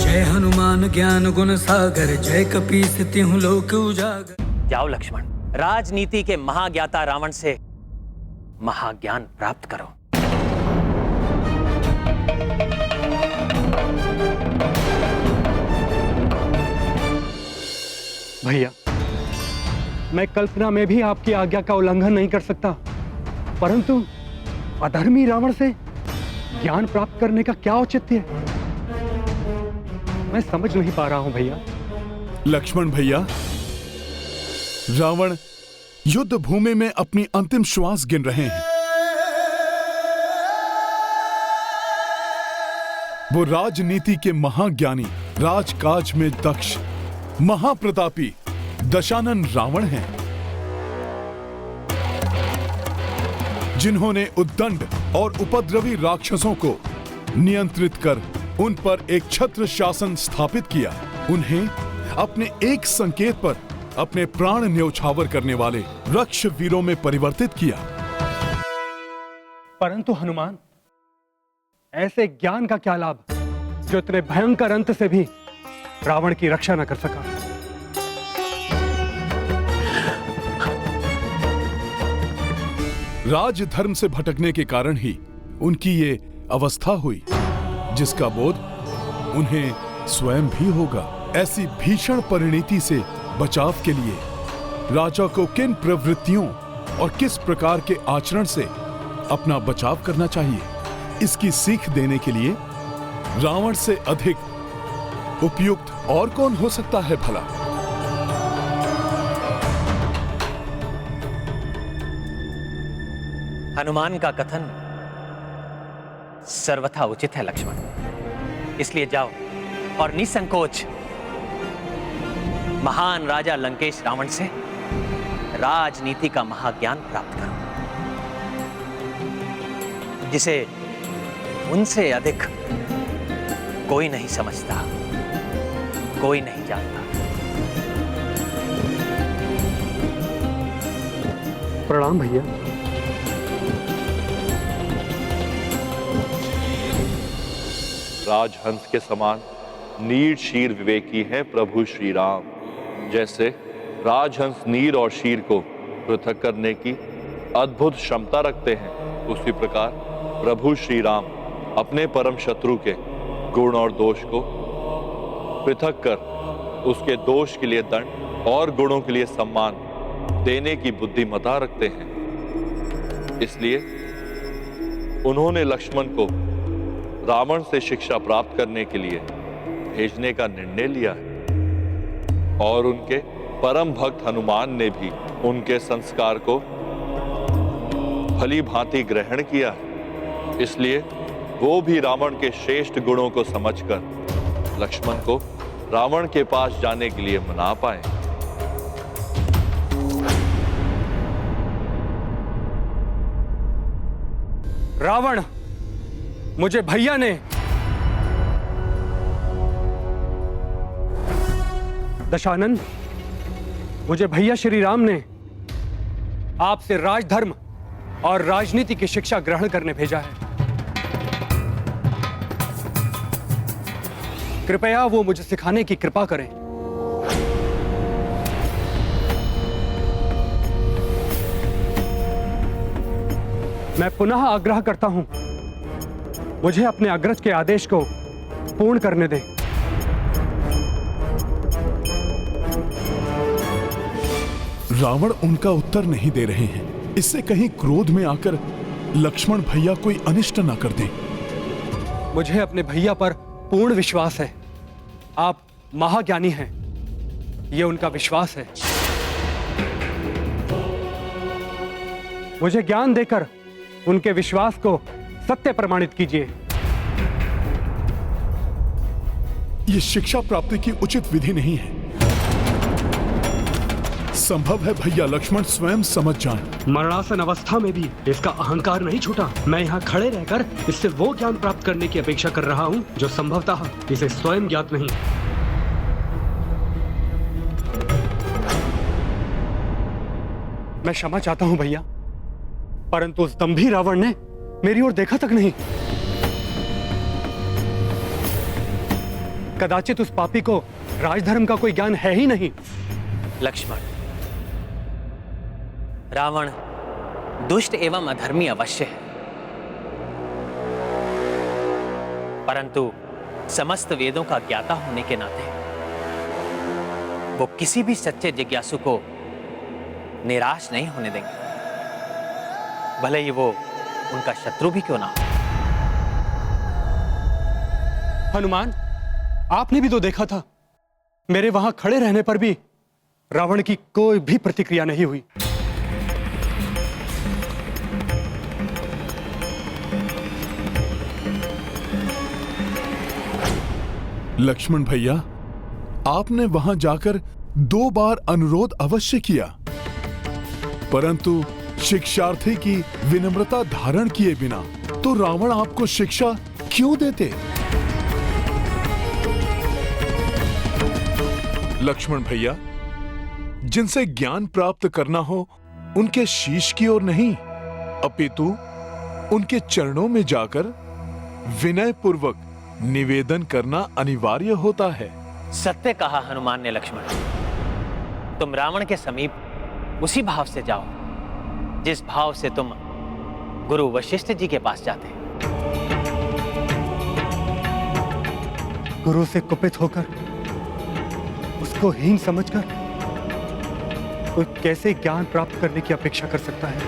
जय हनुमान ज्ञान गुण सागर, जय कपीस तिहुँ लोक उजागर। जाओ लक्ष्मण, राजनीति के महाज्ञाता रावण से महाज्ञान प्राप्त करो। भैया, मैं कल्पना में भी आपकी आज्ञा का उल्लंघन नहीं कर सकता, परंतु अधर्मी रावण से ज्ञान प्राप्त करने का क्या औचित्य है, मैं समझ नहीं पा रहा हूं भैया। लक्ष्मण भैया, रावण युद्ध भूमि में अपनी अंतिम श्वास गिन रहे हैं। वो राजनीति के महाज्ञानी, राजकाज में दक्ष, महाप्रतापी दशानन रावण हैं, जिन्होंने उद्दंड और उपद्रवी राक्षसों को नियंत्रित कर उन पर एक छत्र शासन स्थापित किया। उन्हें अपने एक संकेत पर अपने प्राण न्यौछावर करने वाले रक्ष वीरों में परिवर्तित किया। परंतु हनुमान, ऐसे ज्ञान का क्या लाभ जो इतने भयंकर अंत से भी रावण की रक्षा न कर सका। राजधर्म से भटकने के कारण ही उनकी ये अवस्था हुई, जिसका बोध उन्हें स्वयं भी होगा। ऐसी भीषण परिणति से बचाव के लिए राजा को किन प्रवृत्तियों और किस प्रकार के आचरण से अपना बचाव करना चाहिए, इसकी सीख देने के लिए रावण से अधिक उपयुक्त और कौन हो सकता है भला। हनुमान का कथन सर्वथा उचित है लक्ष्मण, इसलिए जाओ और निसंकोच महान राजा लंकेश रावण से राजनीति का महाज्ञान प्राप्त करो, जिसे उनसे अधिक कोई नहीं समझता, कोई नहीं जानता। प्रणाम भैया। राजहंस के समान नीर शीर विवेकी हैं प्रभु श्री राम। जैसे राजहंस नीर और शीर को पृथक करने की अद्भुत क्षमता रखते हैं, उसी प्रकार प्रभु श्री राम अपने परम शत्रु के गुण और दोष को पृथक कर उसके दोष के लिए दंड और गुणों के लिए सम्मान देने की बुद्धिमता रखते हैं। इसलिए उन्होंने लक्ष्मण को रावण से शिक्षा प्राप्त करने के लिए भेजने का निर्णय लिया है, और उनके परम भक्त हनुमान ने भी उनके संस्कार को भली भांति ग्रहण किया है। इसलिए वो भी रावण के श्रेष्ठ गुणों को समझकर लक्ष्मण को रावण के पास जाने के लिए मना पाए। रावण, मुझे भैया ने दशानन, मुझे भैया श्री राम ने आपसे राजधर्म और राजनीति की शिक्षा ग्रहण करने भेजा है। कृपया वो मुझे सिखाने की कृपा करें। मैं पुनः आग्रह करता हूं, मुझे अपने अग्रज के आदेश को पूर्ण करने दें। रावण उनका उत्तर नहीं दे रहे हैं। इससे कहीं क्रोध में आकर लक्ष्मण भैया कोई अनिष्ट न कर दें। मुझे अपने भैया पर पूर्ण विश्वास है। आप महाज्ञानी हैं, यह उनका विश्वास है। मुझे ज्ञान देकर उनके विश्वास को सत्य प्रमाणित कीजिए। यह शिक्षा प्राप्ति की उचित विधि नहीं है। संभव है भैया लक्ष्मण स्वयं समझ जाएं। मरणासन अवस्था में भी इसका अहंकार नहीं छूटा। मैं यहाँ खड़े रहकर इससे वो ज्ञान प्राप्त करने की अपेक्षा कर रहा हूँ जो संभवतः इसे स्वयं ज्ञात नहीं। मैं क्षमा चाहता हूँ भैया, परंतु उस दंभी रावण ने मेरी ओर देखा तक नहीं। कदाचित उस पापी को राजधर्म का कोई ज्ञान है ही नहीं। लक्ष्मण, रावण दुष्ट एवं अधर्मी अवश्य है, परंतु समस्त वेदों का ज्ञाता होने के नाते वो किसी भी सच्चे जिज्ञासु को निराश नहीं होने देंगे, भले ही वो उनका शत्रु भी क्यों ना हो। हनुमान, आपने भी तो देखा था, मेरे वहां खड़े रहने पर भी रावण की कोई भी प्रतिक्रिया नहीं हुई। लक्ष्मण भैया, आपने वहां जाकर 2 बार अनुरोध अवश्य किया, परंतु शिक्षार्थी की विनम्रता धारण किए बिना तो रावण आपको शिक्षा क्यों देते? लक्ष्मण भैया, जिनसे ज्ञान प्राप्त करना हो उनके शीश की ओर नहीं, अपितु उनके चरणों में जाकर विनय पूर्वक निवेदन करना अनिवार्य होता है। सत्य कहा हनुमान ने लक्ष्मण। तुम रावण के समीप उसी भाव से जाओ जिस भाव से तुम गुरु वशिष्ठ जी के पास जाते। गुरु से कुपित होकर, उसको हीन समझकर कोई कैसे ज्ञान प्राप्त करने की अपेक्षा कर सकता है?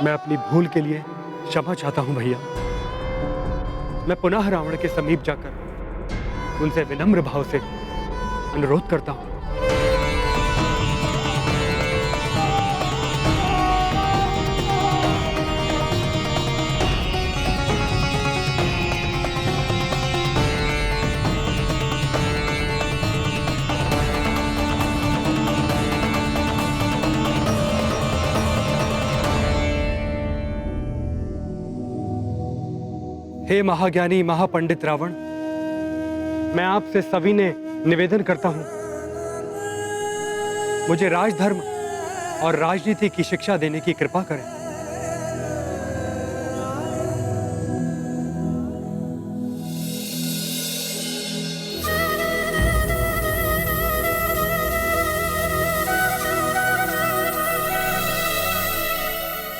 मैं अपनी भूल के लिए क्षमा चाहता हूं भैया। मैं पुनः रावण के समीप जाकर उनसे विनम्र भाव से अनुरोध करता हूं। हे महाज्ञानी महापंडित रावण, मैं आपसे सविनय निवेदन करता हूं, मुझे राजधर्म और राजनीति की शिक्षा देने की कृपा करें।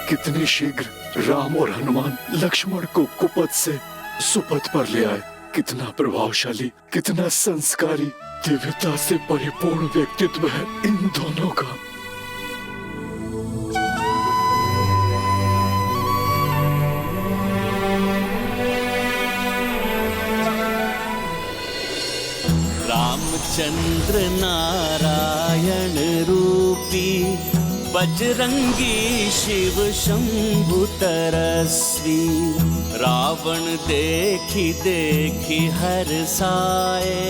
कितने शीघ्र राम और हनुमान लक्ष्मण को कुपथ से सुपथ पर ले आए। कितना प्रभावशाली, कितना संस्कारी, दिव्यता से परिपूर्ण व्यक्तित्व है इन दोनों का। रामचंद्र नारायण रूपी, बजरंगी शिव शंभु तरस्वी। रावण देखी देखी हर साए,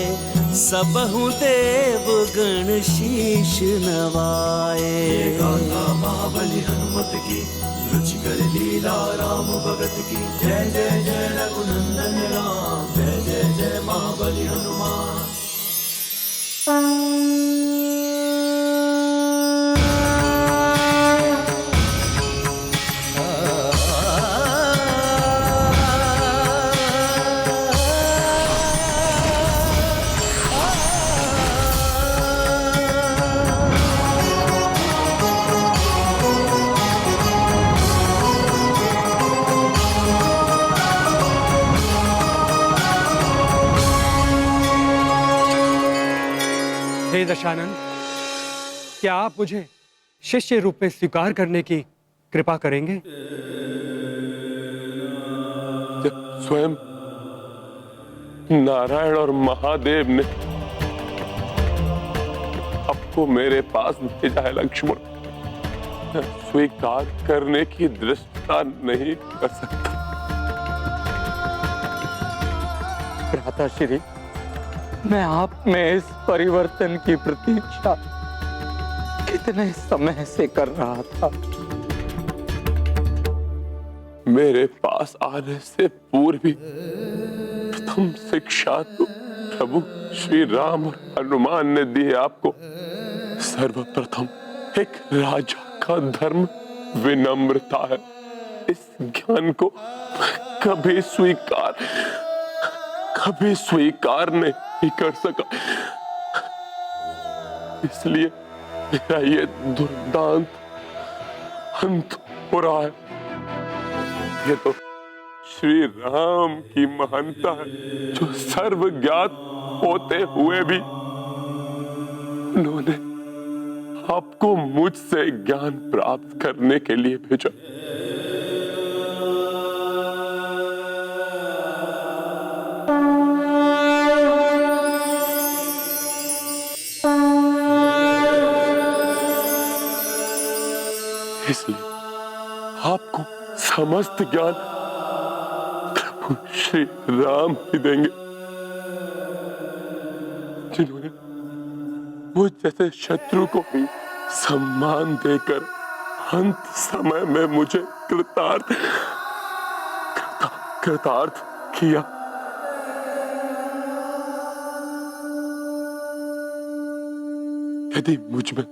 सबहु देव गण शीश नवाए। गाथा महाबली हनुमत की, रुचिकर लीला राम भगत की। जय जय जय रघुनंदन राम, जय जय जय महाबली हनुमान। हे दशानन, क्या आप मुझे शिष्य रूप में स्वीकार करने की कृपा करेंगे? स्वयं नारायण और महादेव ने आपको मेरे पास भेजा है लक्ष्मण। स्वीकार करने की दृष्टता नहीं कर सकता। भ्राताश्री, मैं आप में इस परिवर्तन की प्रतीक्षा कितने समय से कर रहा था। मेरे पास आने से पूर्व ही प्रथम शिक्षा तो प्रभु श्री राम और हनुमान ने दी है आपको। सर्वप्रथम एक राजा का धर्म विनम्रता है। इस ज्ञान को कभी स्वीकार नहीं कर सका। इसलिए मेरा ये दुर्दांत अंत हो रहा है। ये तो श्री राम की महानता है, जो सर्वज्ञात होते हुए भी उन्होंने आपको मुझसे ज्ञान प्राप्त करने के लिए भेजा। इसलिए आपको समस्त ज्ञान प्रभु श्री राम ही देंगे, जिन्होंने मुझ जैसे शत्रु को भी सम्मान देकर अंत समय में मुझे कृतार्थ किया। यदि मुझ में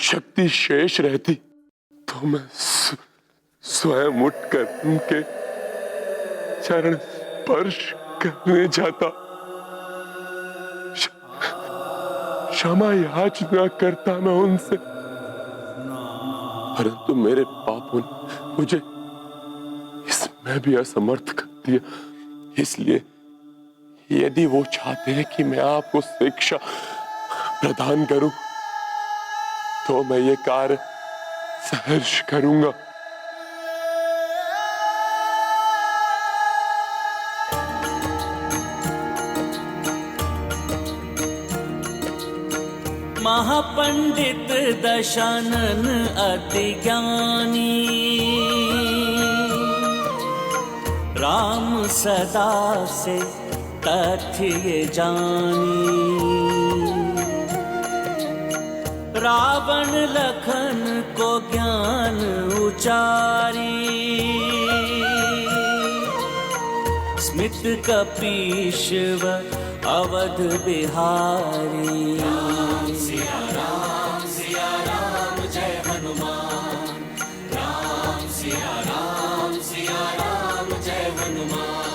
शक्ति शेष रहती तो मैं स्वयं उठकर उनके चरण स्पर्श करने जाता, क्षमा याचना करता मैं उनसे, परंतु मेरे पापों ने मुझे इसमें भी असमर्थ कर दिया। इसलिए यदि वो चाहते हैं कि मैं आपको शिक्षा प्रदान करूं, तो मैं ये कार्य सहर्ष करूंगा। महापंडित दशानन अति ज्ञानी, राम सदा से तथ्य ये जानी। रावण लखन को ज्ञान उचारी, स्मित कपीश व अवध बिहारी। सिया राम जय हनुमान, राम सिया राम जय हनुमान।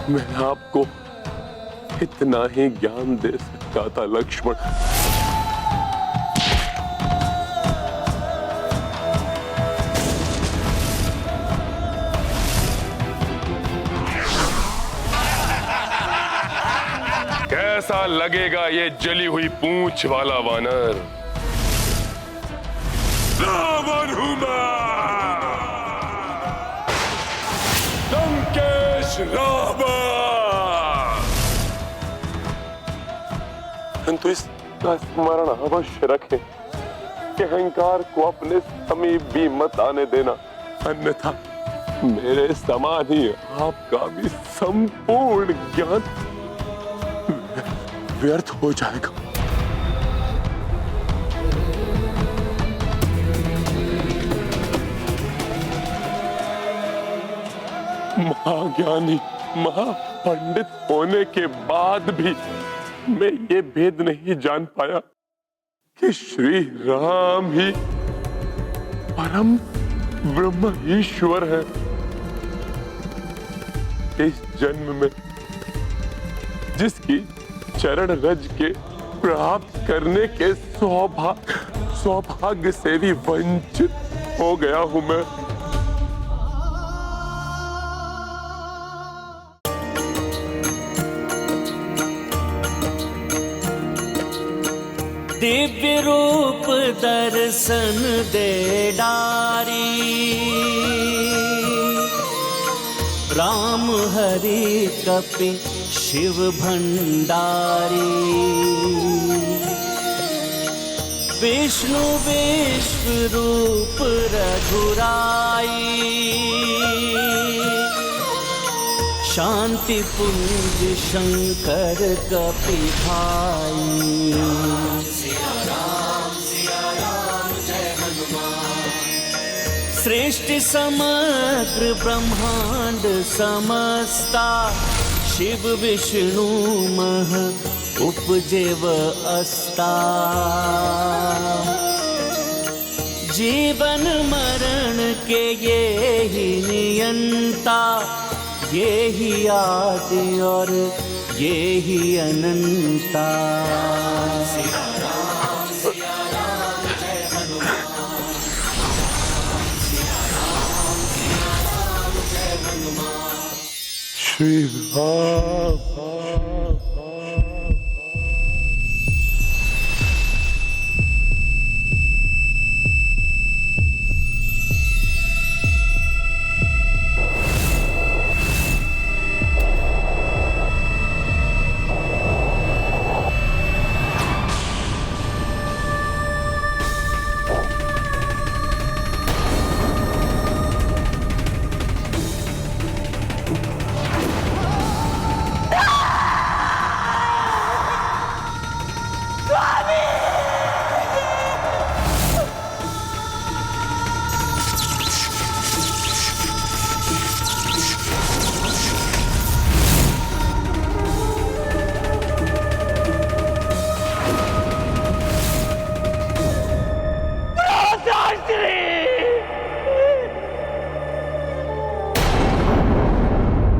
मैं आपको इतना ही ज्ञान दे सकता था लक्ष्मण, कैसा लगेगा ये जली हुई पूंछ वाला वानर? रावण हूं मैं, लंकेश रावण। परंतु इसका स्मरण अवश्य रखें कि अहंकार को अपने समीप भी मत आने देना, अन्यथा मेरे समान ही आपका भी संपूर्ण ज्ञान व्यर्थ हो जाएगा। महाज्ञानी महापंडित होने के बाद भी मैं ये भेद नहीं जान पाया कि श्री राम ही परम ब्रह्म ईश्वर है। इस जन्म में जिसकी चरण रज के प्राप्त करने के सौभाग्य से भी वंचित हो गया हूं मैं। दिव्य रूप दर्शन दे डारी, राम हरि कपि शिव भंडारी। विष्णु विश्व रूप रघुराई, शांति पुंज शंकर कपि भाई। सिया राम जय हनुमान। सृष्टि समग्र ब्रह्मांड समस्ता, शिव विष्णु मह उपजेव अस्ता, जीवन मरण के ये ही नियंता, ये ही आदि और ये ही अनंता। श्री राम।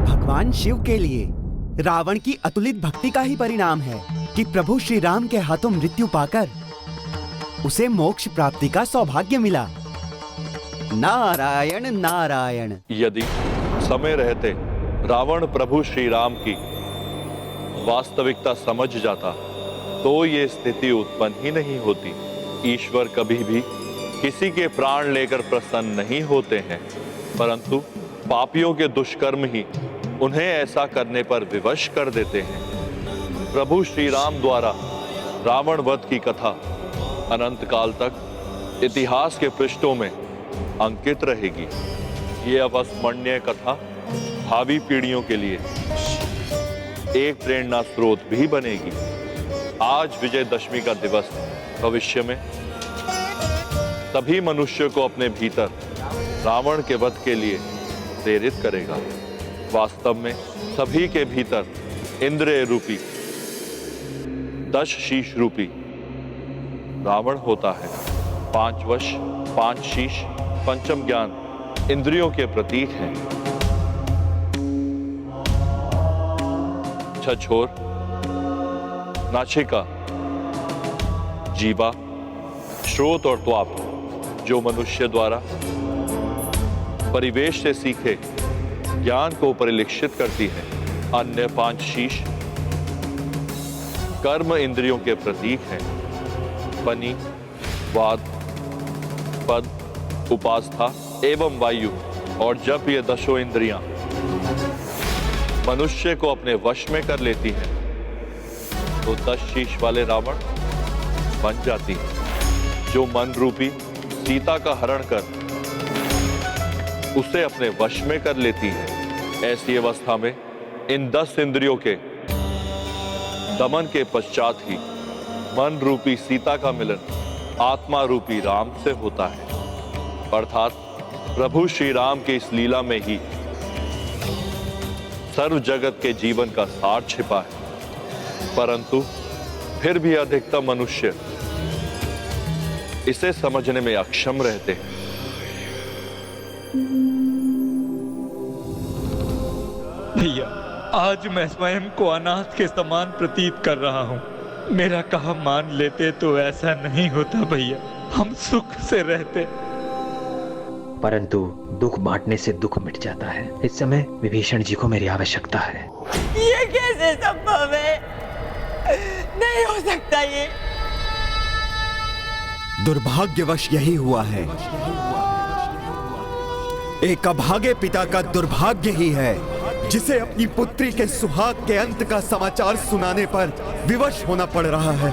भगवान शिव के लिए रावण की अतुलित भक्ति का ही परिणाम है कि प्रभु श्री राम के हाथों मृत्यु पाकर उसे मोक्ष प्राप्ति का सौभाग्य मिला। नारायण नारायण। यदि समय रहते रावण प्रभु श्री राम की वास्तविकता समझ जाता तो ये स्थिति उत्पन्न ही नहीं होती। ईश्वर कभी भी किसी के प्राण लेकर प्रसन्न नहीं होते हैं, परंतु पापियों के दुष्कर्म ही उन्हें ऐसा करने पर विवश कर देते हैं। प्रभु श्री राम द्वारा रावण वध की कथा अनंत काल तक इतिहास के पृष्ठों में अंकित रहेगी। ये अविस्मरणीय कथा भावी पीढ़ियों के लिए एक प्रेरणा स्रोत भी बनेगी। आज विजयदशमी का दिवस भविष्य में सभी मनुष्य को अपने भीतर रावण के वध के लिए प्रेरित करेगा। वास्तव में सभी के भीतर इंद्रिय रूपी 10 शीश रूपी रावण होता है। 5 वश 5 शीश पंचम ज्ञान इंद्रियों के प्रतीक हैं। छछोर, नासिका, जीवा, श्रोत और त्वक जो मनुष्य द्वारा परिवेश से सीखे ज्ञान को परिलक्षित करती है। अन्य 5 शीश कर्म इंद्रियों के प्रतीक हैं। पनी, वाद, पद, उपास्था एवं वायु और जब ये 10 इंद्रियां मनुष्य को अपने वश में कर लेती हैं तो 10 शीश वाले रावण बन जाती है, जो मन रूपी सीता का हरण कर उसे अपने वश में कर लेती है। ऐसी अवस्था में इन 10 इंद्रियों के दमन के पश्चात ही मन रूपी सीता का मिलन आत्मा रूपी राम से होता है। अर्थात प्रभु श्री राम की इस लीला में ही सर्व जगत के जीवन का सार छिपा है, परंतु फिर भी अधिकतम मनुष्य इसे समझने में अक्षम रहते हैं। भैया, आज मैं स्वयं को अनाथ के समान प्रतीत कर रहा हूँ। मेरा कहा मान लेते तो ऐसा नहीं होता भैया, हम सुख से रहते। परंतु दुख बांटने से दुख मिट जाता है। इस समय विभीषण जी को मेरी आवश्यकता है। ये कैसे संभव है? नहीं हो सकता ये। दुर्भाग्यवश यही हुआ है। एक अभागे पिता का दुर्भाग्य ही है जिसे अपनी पुत्री के सुहाग के अंत का समाचार सुनाने पर विवश होना पड़ रहा है।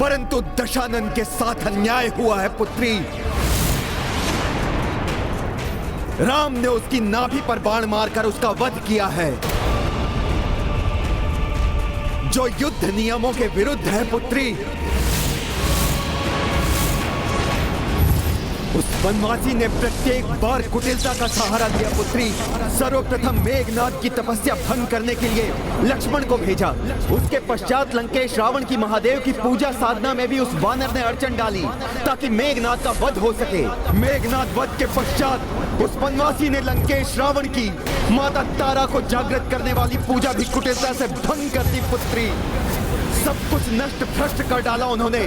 परंतु दशानन के साथ अन्याय हुआ है पुत्री। राम ने उसकी नाभि पर बाण मारकर उसका वध किया है, जो युद्ध नियमों के विरुद्ध है पुत्री। उस वनवासी ने प्रत्येक बार कुटिलता का सहारा दिया पुत्री। सर्वप्रथम मेघनाद की तपस्या भंग करने के लिए लक्ष्मण को भेजा। उसके पश्चात लंकेश रावण की महादेव की पूजा साधना में भी उस वानर ने अड़चन डाली ताकि मेघनाद का वध हो सके। मेघनाद वध के पश्चात उस वनवासी ने लंकेश रावण की माता तारा को जागृत करने वाली पूजा भी कुटिलता से भंग कर दी पुत्री। सब कुछ नष्ट भ्रष्ट कर डाला उन्होंने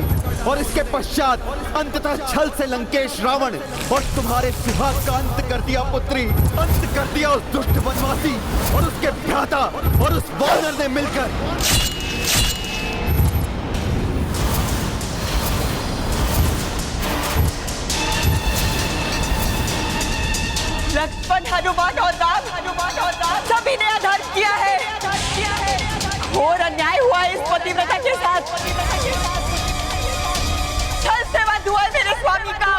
और इसके पश्चात अंततः छल से लंकेश रावण और तुम्हारे सुहाग का अंत कर दिया पुत्री। अंत कर दिया उस दुष्ट वनवासी और उसके भ्राता और उस वानर ने मिलकर। लक्ष्मण, हनुमान और राम सभी ने अधर्म किया है। घोर अन्याय हुआ है इस पतिव्रता के साथ। छल से वध हुआ है मेरे स्वामी का।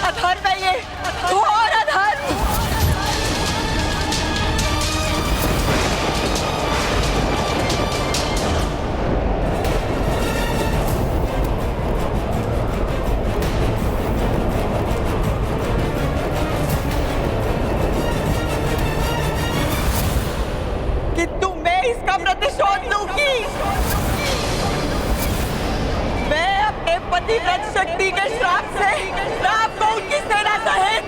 अधर्म है ये, घोर अधर्म। किंतु मैं इसका प्रतिशोध लूंगी। मैं अपने पतिव्रत शक्ति के श्राप से राम को उनकी सेना सहित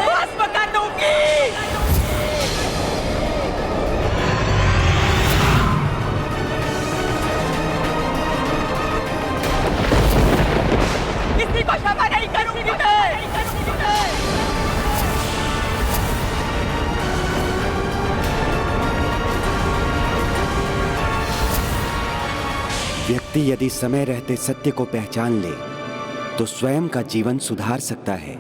भस्म कर दूंगी। किसी को क्षमा नहीं करूंगी मैं। व्यक्ति यदि समय रहते सत्य को पहचान ले तो स्वयं का जीवन सुधार सकता है।